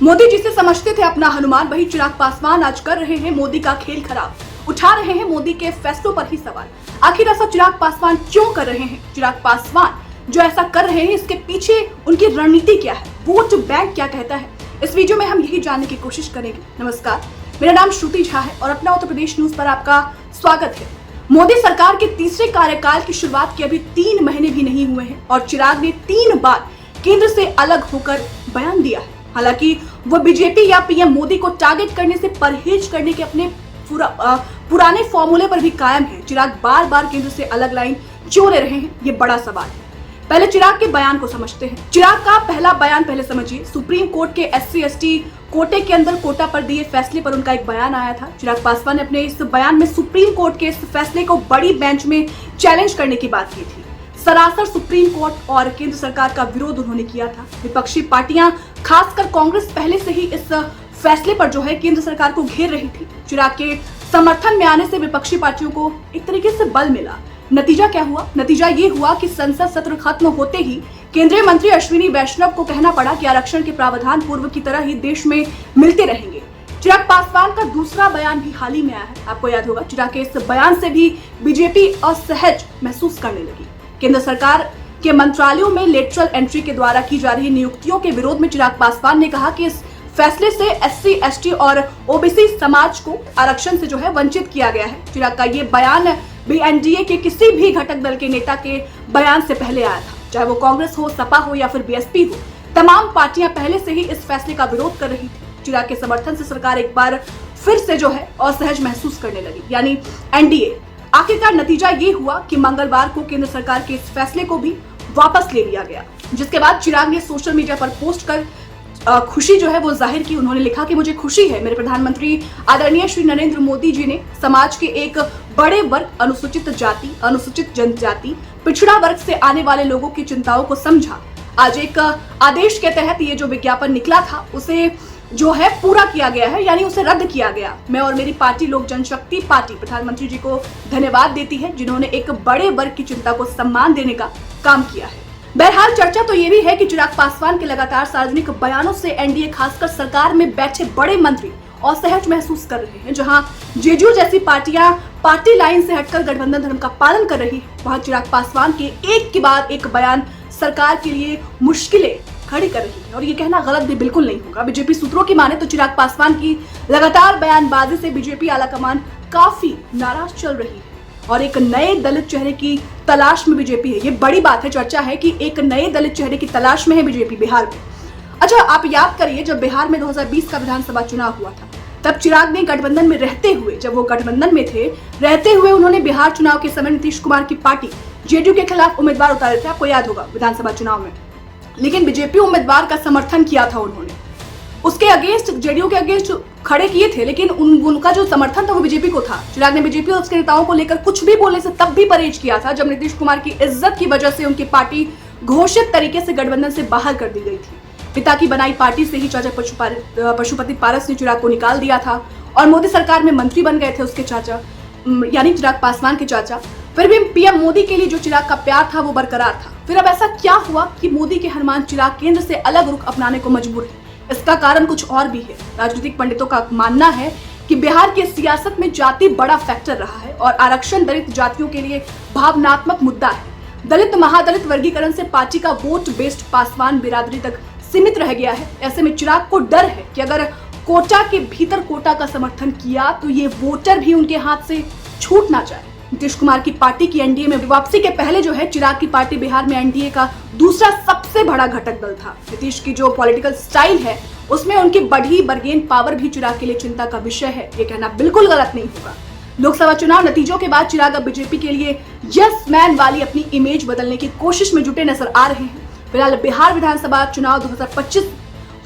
मोदी जिसे समझते थे अपना हनुमान, वही चिराग पासवान आज कर रहे हैं मोदी का खेल खराब, उठा रहे हैं मोदी के फैसलों पर ही सवाल। आखिर ऐसा चिराग पासवान क्यों कर रहे हैं? चिराग पासवान जो ऐसा कर रहे हैं, इसके पीछे उनकी रणनीति क्या है, वोट बैंक क्या कहता है, इस वीडियो में हम यही जानने की कोशिश करेंगे। नमस्कार, मेरा नाम श्रुति झा है और अपना उत्तर प्रदेश न्यूज पर आपका स्वागत है। मोदी सरकार के तीसरे कार्यकाल की शुरुआत के अभी 3 महीने भी नहीं हुए हैं और चिराग ने 3 बार केंद्र से अलग होकर बयान दिया है। हालांकि वो बीजेपी या पीएम मोदी को टारगेट करने से परहेज करने के अपने पुराने फॉर्मूले पर भी कायम है। चिराग बार बार केंद्र से अलग लाइन क्यों ले रहे हैं, ये बड़ा सवाल है। पहले चिराग के बयान को समझते हैं। चिराग का पहला बयान पहले समझिए। सुप्रीम कोर्ट के SC/ST कोटे के अंदर कोटा पर दिए फैसले पर उनका एक बयान आया था। चिराग पासवान ने अपने इस बयान में सुप्रीम कोर्ट के इस फैसले को बड़ी बेंच में चैलेंज करने की बात की थी। सरासर सुप्रीम कोर्ट और केंद्र सरकार का विरोध उन्होंने किया था। विपक्षी पार्टियां, खासकर कांग्रेस, पहले से ही इस फैसले पर जो है केंद्र सरकार को घेर रही थी। चिराग के समर्थन में आने से विपक्षी पार्टियों को एक तरीके से बल मिला। नतीजा क्या हुआ? नतीजा ये हुआ कि संसद सत्र खत्म होते ही केंद्रीय मंत्री अश्विनी वैष्णव को कहना पड़ा कि आरक्षण के प्रावधान पूर्व की तरह ही देश में मिलते रहेंगे। चिराग पासवान का दूसरा बयान भी हाल ही में आया है। आपको याद होगा, चिराग के इस बयान से भी बीजेपी असहज महसूस करने लगी। केंद्र सरकार के मंत्रालयों में लेटरल एंट्री के द्वारा की जा रही नियुक्तियों के विरोध में चिराग पासवान ने कहा कि इस फैसले से SC/ST और OBC समाज को आरक्षण से जो है वंचित किया गया है। चिराग का ये बयान भी NDA के किसी भी घटक दल के नेता के बयान से पहले आया था। चाहे वो कांग्रेस हो, सपा हो या फिर BSP हो, तमाम पार्टियां पहले से ही इस फैसले का विरोध कर रही थी। चिराग के समर्थन से सरकार एक बार फिर से जो है असहज महसूस करने लगी, यानी NDA। आखिरकार नतीजा ये हुआ कि मंगलवार को केंद्र सरकार के इस फैसले को भी वापस ले लिया गया, जिसके बाद चिराग ने सोशल मीडिया पर पोस्ट कर खुशी जो है वो जाहिर की। उन्होंने लिखा कि मुझे खुशी है, मेरे प्रधानमंत्री आदरणीय श्री नरेंद्र मोदी जी ने समाज के एक बड़े वर्ग, अनुसूचित जाति, अनुसूचित जनजाति, पिछड़ा वर्ग से आने वाले लोगों की चिंताओं को समझा। आज एक आदेश के तहत ये जो विज्ञापन निकला था उसे जो है पूरा किया गया है, यानी उसे रद्द किया गया। मैं और मेरी पार्टी लोक जनशक्ति पार्टी प्रधानमंत्री जी को धन्यवाद देती है, जिन्होंने एक बड़े वर्ग की चिंता को सम्मान देने का काम किया है। बहरहाल चर्चा तो ये भी है कि चिराग पासवान के लगातार सार्वजनिक बयानों से NDA, खासकर सरकार में बैठे बड़े मंत्री असहज महसूस कर रहे हैं। जहां जेडीयू जैसी पार्टियां पार्टी लाइन से हटकर गठबंधन धर्म का पालन कर रही है, वहां चिराग पासवान के एक के बाद एक बयान सरकार के लिए मुश्किलें खड़ी कर रही है। और ये कहना गलत भी बिल्कुल नहीं होगा। बीजेपी सूत्रों की माने तो चिराग पासवान की लगातार बयानबाजी से बीजेपी आलाकमान काफी नाराज चल रही है और एक नए दलित चेहरे की तलाश में बीजेपी है। ये बड़ी बात है, चर्चा है कि एक नए दलित चेहरे की तलाश में है बीजेपी बिहार में। अच्छा, आप याद करिए, जब बिहार में 2020 का विधानसभा चुनाव हुआ था, तब चिराग ने गठबंधन में रहते हुए, जब वो गठबंधन में थे, रहते हुए उन्होंने बिहार चुनाव के समय नीतीश कुमार की पार्टी जेडीयू के खिलाफ उम्मीदवार उतारे थे। आपको याद होगा विधानसभा चुनाव में, लेकिन बीजेपी उम्मीदवार का समर्थन किया था उन्होंने, उसके अगेंस्ट, जेडीयू के अगेंस्ट खड़े किए थे, लेकिन उनका जो समर्थन था वो बीजेपी को था। चिराग ने बीजेपी और उसके नेताओं को लेकर कुछ भी बोलने से तब भी परहेज किया था जब नीतीश कुमार की इज्जत की वजह से उनकी पार्टी घोषित तरीके से गठबंधन से बाहर कर दी गई थी। पिता की बनाई पार्टी से ही चाचा पशुपति पारस ने चिराग को निकाल दिया था और मोदी सरकार में मंत्री बन गए थे उसके चाचा, यानी चिराग पासवान के चाचा। फिर भी पीएम मोदी के लिए जो चिराग का प्यार था वो बरकरार था। फिर अब ऐसा क्या हुआ कि मोदी के हनुमान चिराग केंद्र से अलग रुख अपनाने को मजबूर है? इसका कारण कुछ और भी है। राजनीतिक पंडितों का मानना है कि बिहार की सियासत में जाति बड़ा फैक्टर रहा है और आरक्षण दलित जातियों के लिए भावनात्मक मुद्दा है। दलित महादलित वर्गीकरण से पार्टी का वोट बेस्ड पासवान बिरादरी तक सीमित रह गया है। ऐसे में चिराग को डर है कि अगर कोटा के भीतर कोटा का समर्थन किया तो ये वोटर भी उनके हाथ से छूट ना जाए। नीतीश कुमार की पार्टी की NDA में वापसी के पहले जो है चिराग की पार्टी बिहार में NDA का दूसरा सबसे बड़ा घटक दल था। नीतीश की जो पॉलिटिकल स्टाइल है उसमें उनकी बढ़ी बर्गेन पावर भी चिराग के लिए चिंता का विषय है। ये कहना बिल्कुल गलत नहीं होगा। लोकसभा चुनाव नतीजों के बाद चिराग अब बीजेपी के लिए यस मैन वाली अपनी इमेज बदलने की कोशिश में जुटे नजर आ रहे हैं। फिलहाल बिहार विधानसभा चुनाव 2025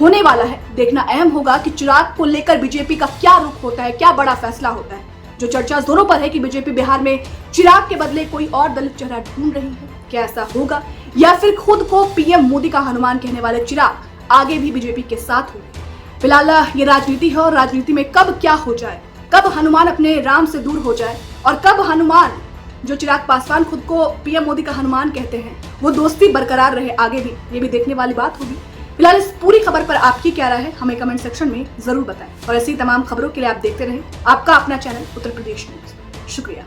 होने वाला है। देखना अहम होगा कि चिराग को लेकर बीजेपी का क्या रुख होता है, क्या बड़ा फैसला होता है। जो चर्चा जोरों पर है कि बीजेपी बिहार में चिराग के बदले कोई और दलित चेहरा ढूंढ रही है, क्या ऐसा होगा या फिर खुद को पीएम मोदी का हनुमान कहने वाले चिराग आगे भी बीजेपी के साथ होंगे? फिलहाल ये राजनीति है और राजनीति में कब क्या हो जाए, कब हनुमान अपने राम से दूर हो जाए और कब हनुमान, जो चिराग पासवान खुद को पीएम मोदी का हनुमान कहते हैं, वो दोस्ती बरकरार रहे आगे भी, ये भी देखने वाली बात होगी। फिलहाल इस पूरी खबर पर आपकी क्या राय है, हमें कमेंट सेक्शन में जरूर बताएं और ऐसी तमाम खबरों के लिए आप देखते रहें आपका अपना चैनल उत्तर प्रदेश न्यूज। शुक्रिया।